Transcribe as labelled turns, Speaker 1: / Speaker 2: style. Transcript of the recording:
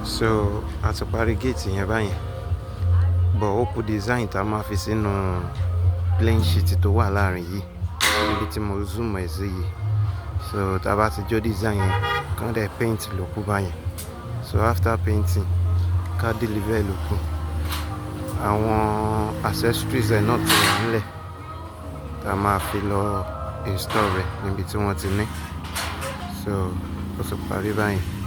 Speaker 1: So a ti parí gate yẹn báyẹn, but ó kù design tá a máa fi sínú plain sheet tó wà láàrin yìí níbi tí mo zoom ẹ̀ sí yìí. So tá a bá ti jó design yẹn kàn dẹ̀ paint ló kù báyẹn. So after painting ká deliver ló kù. Àwọn accessories ẹ̀ náà ti wà nílẹ̀ tá a máa fi lọ install rẹ̀ níbi tí wọ́n ti ní. So ó ti parí báyẹn.